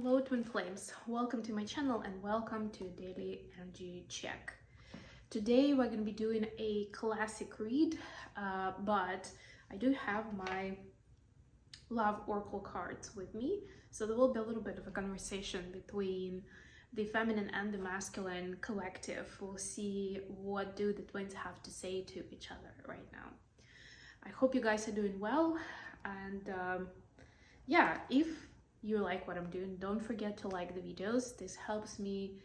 Hello twin flames, welcome to my channel and welcome to Daily Energy Check. Today we're going to be doing a classic read, but I do have my love oracle cards with me, so there will be a little bit of a conversation between the feminine and the masculine collective. We'll see what do the twins have to say to each other right now. I hope you guys are doing well, and yeah, if you like what I'm doing, don't forget to like the videos. This helps me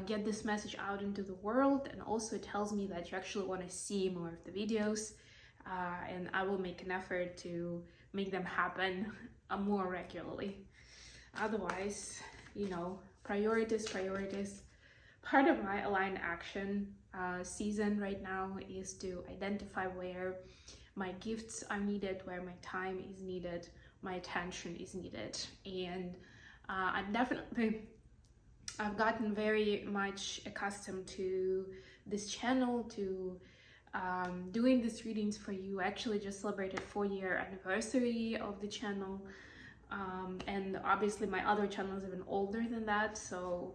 get this message out into the world, and also tells me that you actually want to see more of the videos, and I will make an effort to make them happen more regularly. Otherwise, you know, priorities. Part of my aligned action season right now is to identify where my gifts are needed, where my time is needed, my attention is needed. And I've gotten very much accustomed to this channel, to doing these readings for you. I actually just celebrated 4-year anniversary of the channel, and obviously my other channel is even older than that, so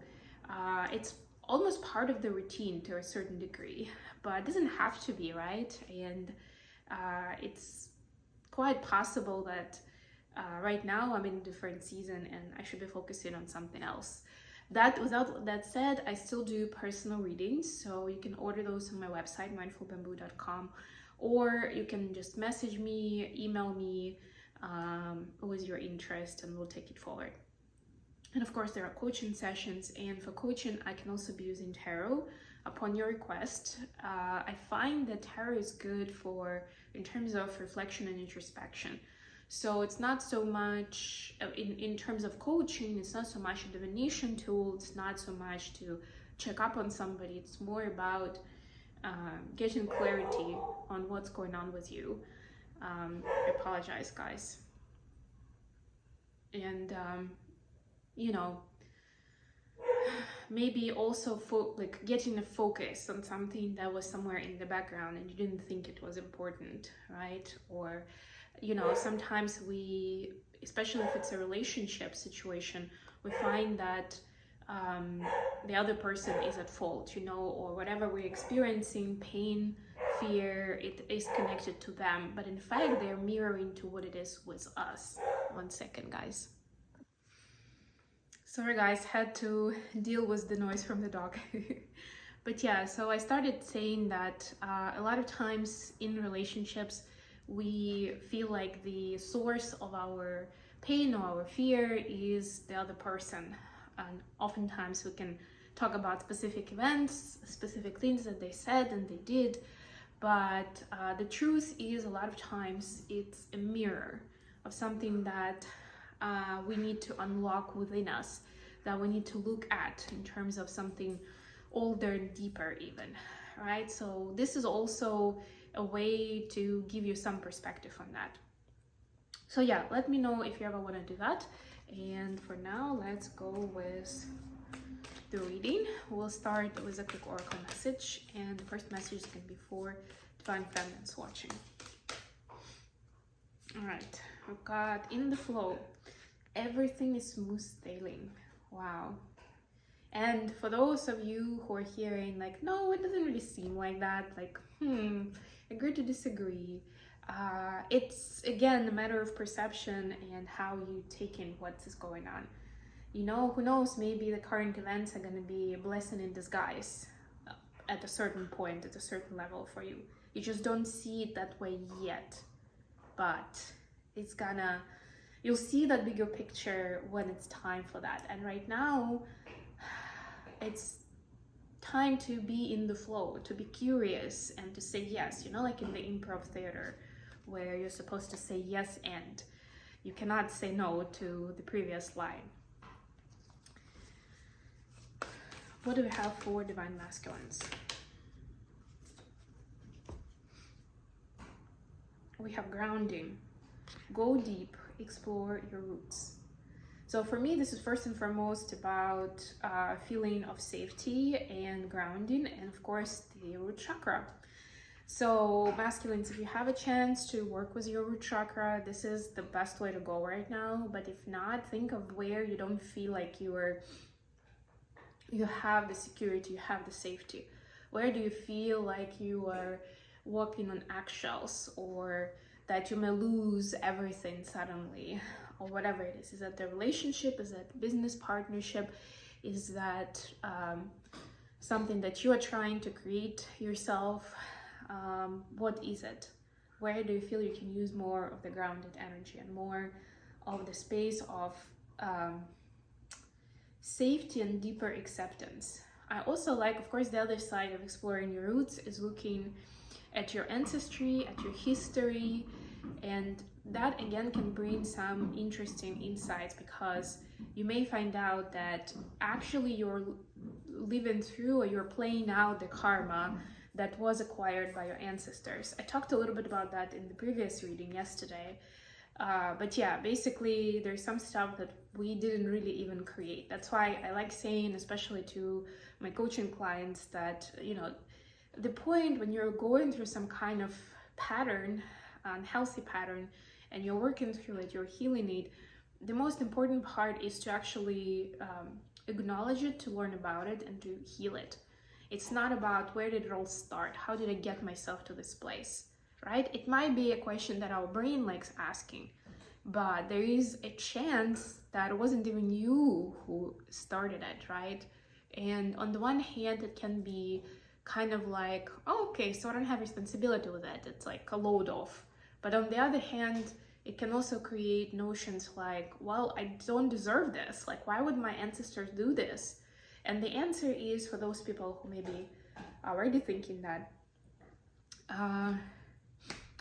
it's almost part of the routine to a certain degree, but it doesn't have to be, right? And it's quite possible that right now I'm in a different season and I should be focusing on something else. Without that said, I still do personal readings, so you can order those on my website, mindfulbamboo.com, or you can just message me, email me with your interest, and we'll take it forward. And of course there are coaching sessions, and for coaching I can also be using tarot upon your request. I find that tarot is good for in terms of reflection and introspection. So it's not so much in terms of coaching, it's not so much a divination tool, it's not so much to check up on somebody, it's more about getting clarity on what's going on with you. I apologize, guys. And you know, maybe also like getting a focus on something that was somewhere in the background and you didn't think it was important, right? Or you know, sometimes we, especially if it's a relationship situation, we find that the other person is at fault, you know, or whatever we're experiencing, pain, fear, it is connected to them, but in fact they're mirroring to what it is with us. 1 second, guys. Sorry guys, had to deal with the noise from the dog. But yeah, so I started saying that a lot of times in relationships we feel like the source of our pain or our fear is the other person, and oftentimes we can talk about specific events, specific things that they said and they did, but the truth is a lot of times it's a mirror of something that we need to unlock within us, that we need to look at in terms of something older and deeper even, right? So this is also a way to give you some perspective on that. So yeah, let me know if you ever want to do that. And for now, let's go with the reading. We'll start with a quick oracle message, and the first message is going to be for divine feminines watching. All right, we've got in the flow, everything is smooth sailing. Wow. And for those of you who are hearing like, no, it doesn't really seem like that, like, agree to disagree. It's again a matter of perception and how you take in what is going on. You know, who knows, maybe the current events are going to be a blessing in disguise at a certain point, at a certain level for you. You just don't see it that way yet, but it's gonna, you'll see that bigger picture when it's time for that. And right now it's time to be in the flow, to be curious and to say yes, you know, like in the improv theater where you're supposed to say yes and you cannot say no to the previous line. What do we have for divine masculines? We have grounding, go deep, explore your roots. So for me, this is first and foremost about feeling of safety and grounding, and of course the root chakra. So masculines, if you have a chance to work with your root chakra, this is the best way to go right now. But if not, think of where you don't feel like you have the security, you have the safety. Where do you feel like you are walking on eggshells, or that you may lose everything suddenly, or whatever it is? Is that the relationship? Is that business partnership? Is that something that you are trying to create yourself? What is it? Where do you feel you can use more of the grounded energy and more of the space of safety and deeper acceptance? I also like, of course, the other side of exploring your roots is looking at your ancestry, at your history, and that again can bring some interesting insights, because you may find out that actually you're living through, or you're playing out the karma that was acquired by your ancestors. I talked a little bit about that in the previous reading yesterday. But yeah, basically there's some stuff that we didn't really even create. That's why I like saying, especially to my coaching clients, that, you know, the point when you're going through some kind of pattern, unhealthy pattern, and you're working through it, you're healing it, the most important part is to actually acknowledge it, to learn about it, and to heal it. It's not about where did it all start, how did I get myself to this place, right? It might be a question that our brain likes asking, but there is a chance that it wasn't even you who started it, right? And on the one hand, it can be kind of like, oh, okay, so I don't have responsibility with it. It's like a load off. But on the other hand, it can also create notions like, well, I don't deserve this. Like, why would my ancestors do this? And the answer is, for those people who maybe are already thinking that,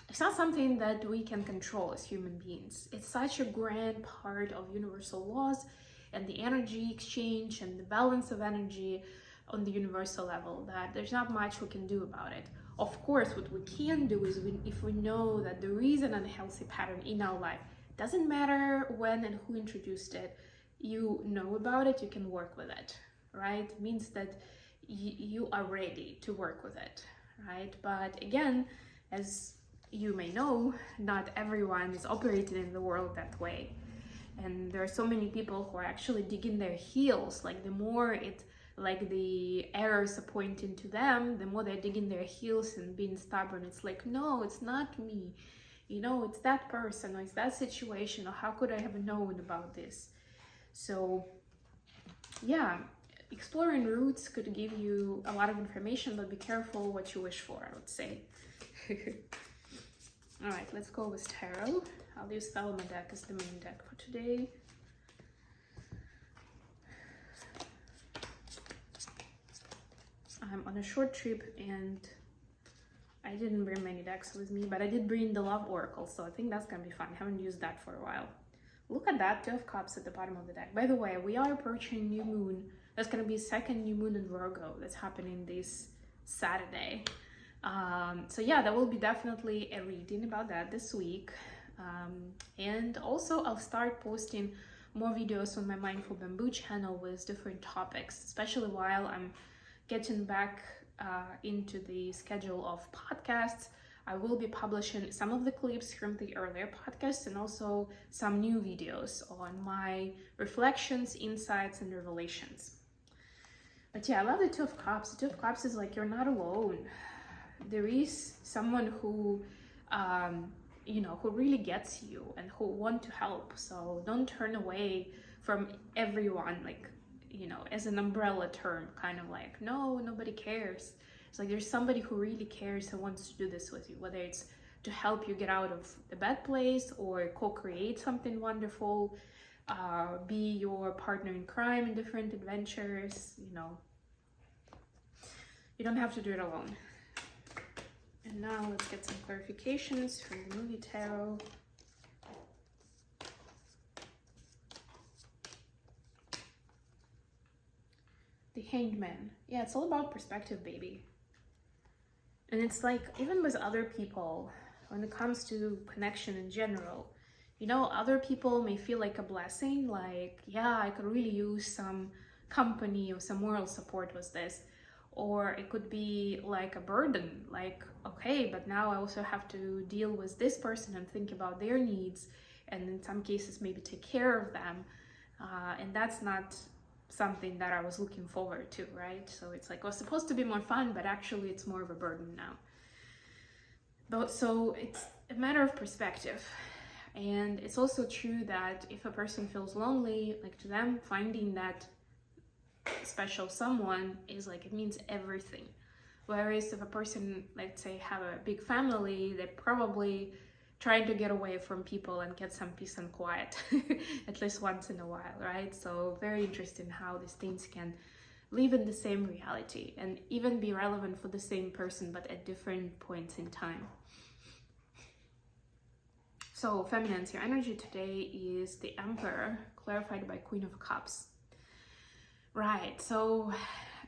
it's not something that we can control as human beings. It's such a grand part of universal laws and the energy exchange and the balance of energy on the universal level that there's not much we can do about it. Of course, what we can do is, if we know that there is an unhealthy pattern in our life, doesn't matter when and who introduced it, you know about it, you can work with it, right? It means that you are ready to work with it, right? But again, as you may know, not everyone is operating in the world that way. And there are so many people who are actually digging their heels. Like, the more the errors are pointing to them, the more they're digging their heels and being stubborn. It's like, no, it's not me. You know, it's that person, or it's that situation, or how could I have known about this? So yeah, exploring roots could give you a lot of information, but be careful what you wish for, I would say. All right, let's go with tarot. I'll use Thelma deck as the main deck for today. I'm on a short trip and I didn't bring many decks with me, but I did bring the Love Oracle, so I think that's gonna be fun. I haven't used that for a while. Look at that, 2 of Cups at the bottom of the deck. By the way, we are approaching new moon. That's gonna be second new moon in Virgo that's happening this Saturday. So yeah, there will be definitely a reading about that this week. And also I'll start posting more videos on my Mindful Bamboo channel with different topics, especially while I'm getting back into the schedule of podcasts. I will be publishing some of the clips from the earlier podcasts and also some new videos on my reflections, insights, and revelations. But yeah, I love the 2 of Cups. The 2 of Cups is like, you're not alone. There is someone who, you know, who really gets you and who want to help. So don't turn away from everyone, like, you know, as an umbrella term, kind of like, no, nobody cares. It's like, there's somebody who really cares, who wants to do this with you, whether it's to help you get out of the bad place or co-create something wonderful, be your partner in crime in different adventures. You know, you don't have to do it alone. And now let's get some clarifications from the movie tarot. The Hanged Man. Yeah, it's all about perspective, baby. And it's like, even with other people, when it comes to connection in general, you know, other people may feel like a blessing, like, yeah, I could really use some company or some moral support with this. or it could be like a burden, like, okay, but now I also have to deal with this person and think about their needs, and in some cases maybe take care of them, and that's not something that I was looking forward to, right? So it's like, it was supposed to be more fun, but actually it's more of a burden now. So it's a matter of perspective. And it's also true that if a person feels lonely, like, to them, finding that special someone is like, it means everything. Whereas if a person, let's say, have a big family, they're probably trying to get away from people and get some peace and quiet at least once in a while, right? So very interesting how these things can live in the same reality and even be relevant for the same person, but at different points in time. So feminines, your energy today is the Emperor, clarified by Queen of Cups. Right, so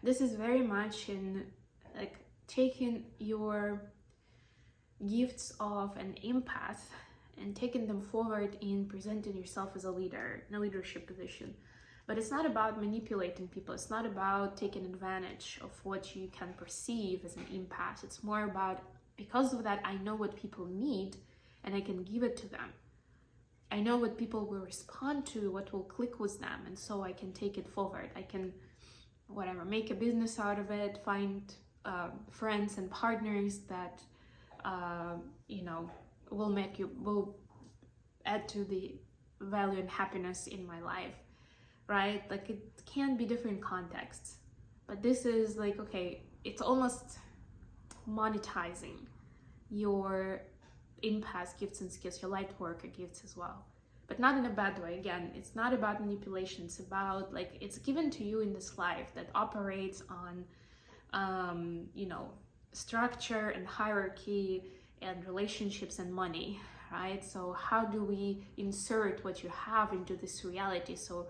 this is very much in like taking your gifts of an empath and taking them forward in presenting yourself as a leader in a leadership position. But it's not about manipulating people. It's not about taking advantage of what you can perceive as an empath. It's more about, because of that, I know what people need and I can give it to them. I know what people will respond to, what will click with them, and so I can take it forward. I can, whatever, make a business out of it, find friends and partners that, will add to the value and happiness in my life, right? Like, it can be different contexts, but this is like, okay, it's almost monetizing your empath gifts and skills, your light worker gifts as well, but not in a bad way. Again, it's not about manipulation. It's about, like, it's given to you in this life that operates on structure and hierarchy and relationships and money, right? So how do we insert what you have into this reality? So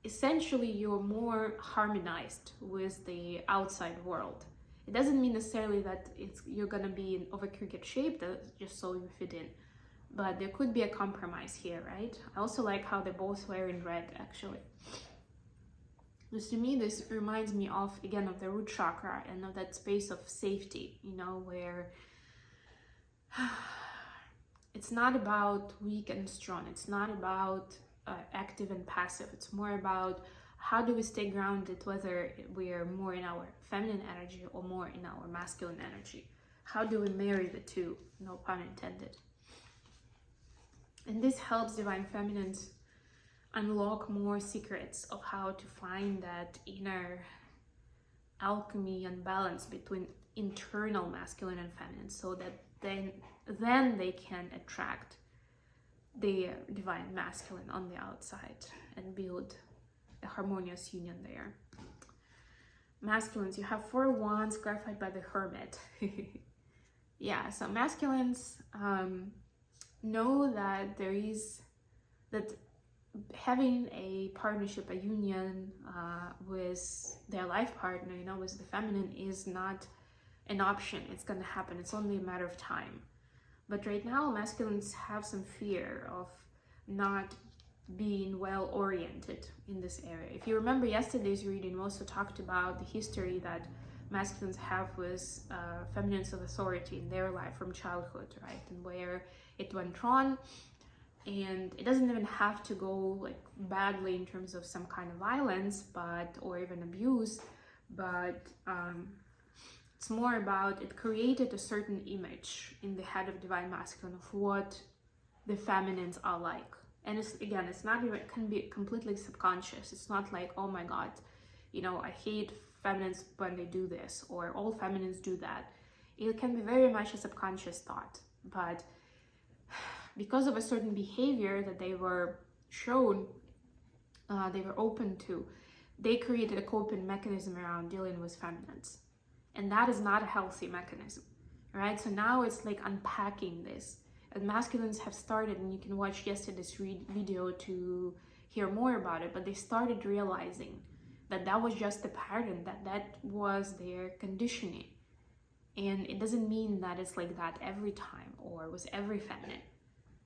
essentially you're more harmonized with the outside world. It doesn't mean necessarily that you're gonna be in over cricket shape, just so you fit in, but there could be a compromise here, right? I also like how they're both wearing red, actually. Because to me, this reminds me of, again, of the root chakra and of that space of safety, where it's not about weak and strong. It's not about active and passive. It's more about how do we stay grounded, whether we're more in our feminine energy or more in our masculine energy. How do we marry the two? No pun intended. And this helps divine feminines unlock more secrets of how to find that inner alchemy and balance between internal masculine and feminine, so that then they can attract the divine masculine on the outside and build a harmonious union there. Masculines, you have 4 wands clarified by the Hermit. Yeah, so masculines know that that having a partnership, a union with their life partner, with the feminine, is not an option. It's going to happen. It's only a matter of time. But right now, masculines have some fear of not being well oriented in this area. If you remember yesterday's reading, we also talked about the history that masculines have with feminines of authority in their life from childhood, right? And where it went wrong. And it doesn't even have to go like badly in terms of some kind of violence, or even abuse, but it's more about, it created a certain image in the head of divine masculine of what the feminines are like. And it's not even, it can be completely subconscious. It's not like, oh my God, I hate feminines when they do this, or all feminines do that. It can be very much a subconscious thought, but because of a certain behavior that they were shown, they were open to, they created a coping mechanism around dealing with feminines. And that is not a healthy mechanism, right? So now it's like unpacking this. And masculines have started, and you can watch yesterday's video to hear more about it, but they started realizing that that was just a pattern, that was their conditioning. And it doesn't mean that it's like that every time or with every feminine.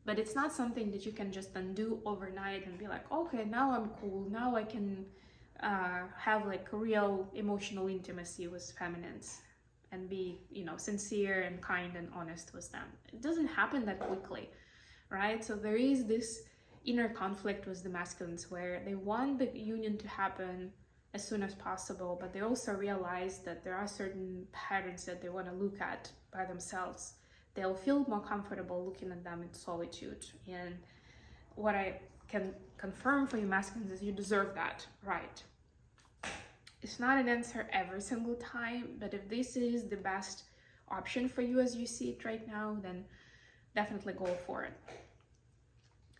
But it's not something that you can just undo overnight and be like, okay, now I'm cool, now I can have like real emotional intimacy with feminines and be, you know, sincere and kind and honest with them. It doesn't happen that quickly, right? So there is this inner conflict with the masculines where they want the union to happen as soon as possible, but they also realize that there are certain patterns that they want to look at by themselves. They'll feel more comfortable looking at them in solitude. And what I can confirm for you masculines is you deserve that, right? It's not an answer every single time, but if this is the best option for you as you see it right now, then definitely go for it.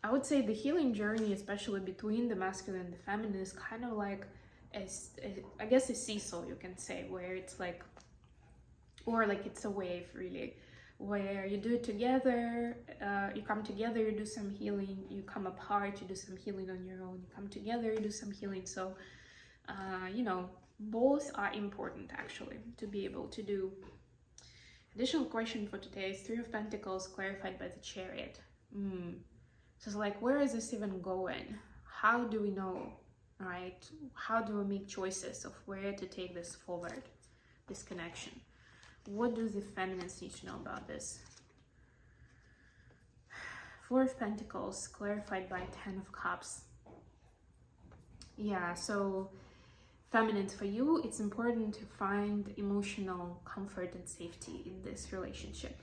I would say the healing journey, especially between the masculine and the feminine, is kind of like, I guess a seesaw, you can say, where it's like, or like it's a wave really, where you do it together, you come together, you do some healing, you come apart, you do some healing on your own, you come together, you do some healing. So you know, both are important actually to be able to do. Additional question for today is Three of Pentacles clarified by the Chariot. So it's like, where is this even going? How do we know, right? How do we make choices of where to take this forward, this connection? What do the feminines need to know about this? Four of Pentacles clarified by Ten of Cups. Yeah, so feminines, for you, it's important to find emotional comfort and safety in this relationship,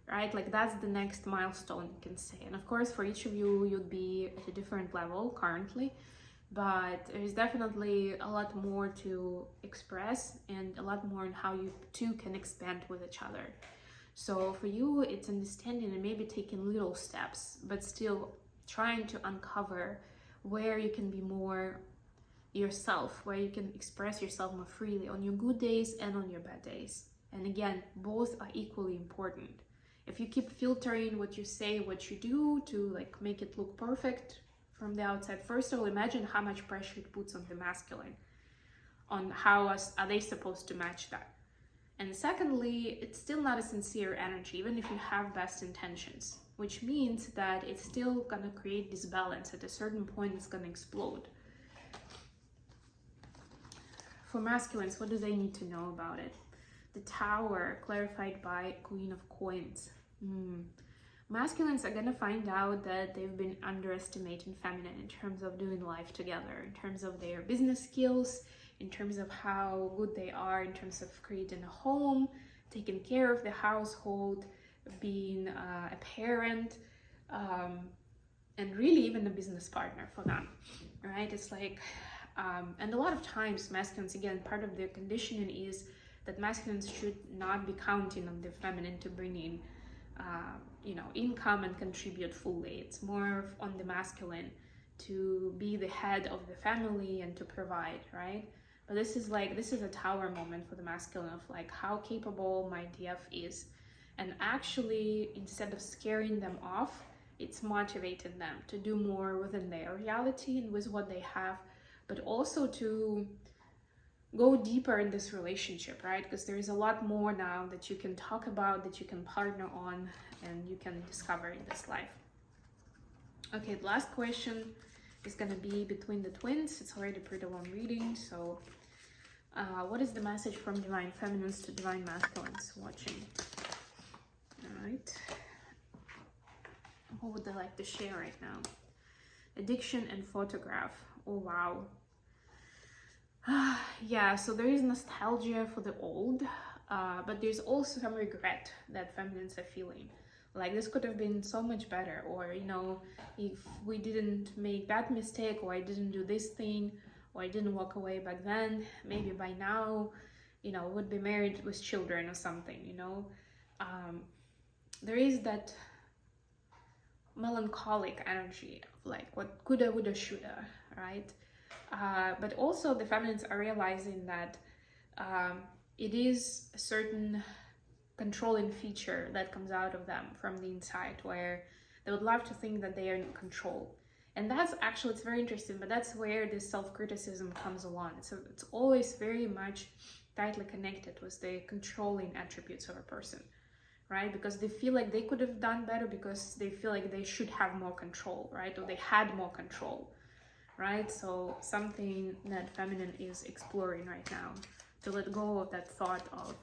right? Like that's the next milestone, you can say. And of course, for each of you, you'd be at a different level currently, but there's definitely a lot more to express and a lot more on how you two can expand with each other. So for you, it's understanding and maybe taking little steps, but still trying to uncover where you can be more yourself, where you can express yourself more freely on your good days and on your bad days. And again, both are equally important. If you keep filtering what you say, what you do to like make it look perfect from the outside, first of all, imagine how much pressure it puts on the masculine, on how are they supposed to match that. And secondly, it's still not a sincere energy, even if you have best intentions, which means that it's still gonna create disbalance. At a certain point, it's gonna explode. For masculines, what do they need to know about it? The Tower, clarified by Queen of Coins. Masculines are gonna find out that they've been underestimating feminine in terms of doing life together, in terms of their business skills, in terms of how good they are, in terms of creating a home, taking care of the household, being a parent, and really even a business partner for them, right? It's like, and a lot of times masculines, again, part of their conditioning is that masculines should not be counting on the feminine to bring in, you know, income and contribute fully. It's more on the masculine to be the head of the family and to provide, right? But this is a Tower moment for the masculine of like how capable my DF is. And actually, instead of scaring them off, it's motivating them to do more within their reality and with what they have, but also to go deeper in this relationship, right? Because there is a lot more now that you can talk about, that you can partner on, and you can discover in this life. Okay, the last question is gonna be between the twins. It's already a pretty long reading, so what is the message from Divine Feminines to Divine Masculines watching? All right. What would they like to share right now? Addiction and photograph. Oh, wow. Yeah, so there is nostalgia for the old, but there's also some regret that feminines are feeling. Like this could have been so much better, or, you know, if we didn't make that mistake, or I didn't do this thing, or I didn't walk away back then, maybe by now, you know, would be married with children or something, you know. There is that melancholic energy of like what coulda, woulda, shoulda, right? But also the feminines are realizing that it is a certain controlling feature that comes out of them from the inside, where they would love to think that they are in control. And that's actually, it's very interesting, but that's where this self-criticism comes along. So it's always very much tightly connected with the controlling attributes of a person, right? Because they feel like they could have done better, because they feel like they should have more control, right? Or they had more control, right? So something that feminine is exploring right now, to let go of that thought of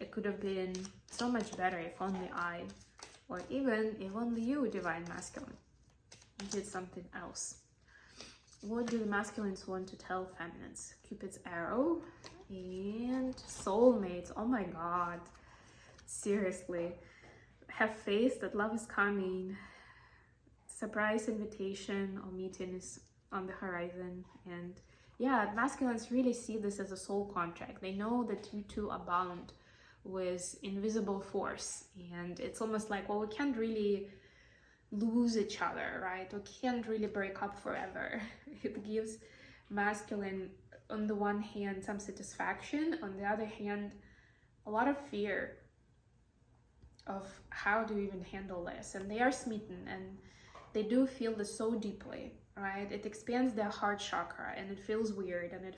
it could have been so much better if only I, or even if only you, divine masculine, did something else. What do the masculines want to tell feminines? Cupid's arrow and soulmates. Oh my god, seriously. Have faith that love is coming. Surprise invitation or meeting is on the horizon. And yeah, masculines really see this as a soul contract. They know that you two are bound with invisible force, and it's almost like, well, we can't really lose each other, right? We can't really break up forever. It gives masculine, on the one hand, some satisfaction, on the other hand, a lot of fear of how to even handle this. And they are smitten, and they do feel this so deeply, right? It expands their heart chakra, and it feels weird, and it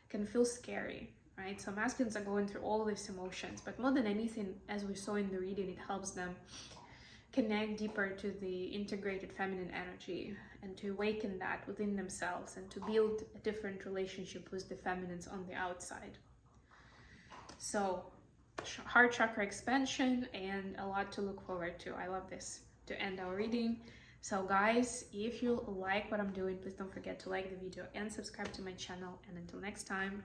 can feel scary, right? So masculines are going through all these emotions, but more than anything, as we saw in the reading, it helps them connect deeper to the integrated feminine energy and to awaken that within themselves and to build a different relationship with the feminines on the outside. So heart chakra expansion and a lot to look forward to. I love this to end our reading. So guys, if you like what I'm doing, please don't forget to like the video and subscribe to my channel. And until next time,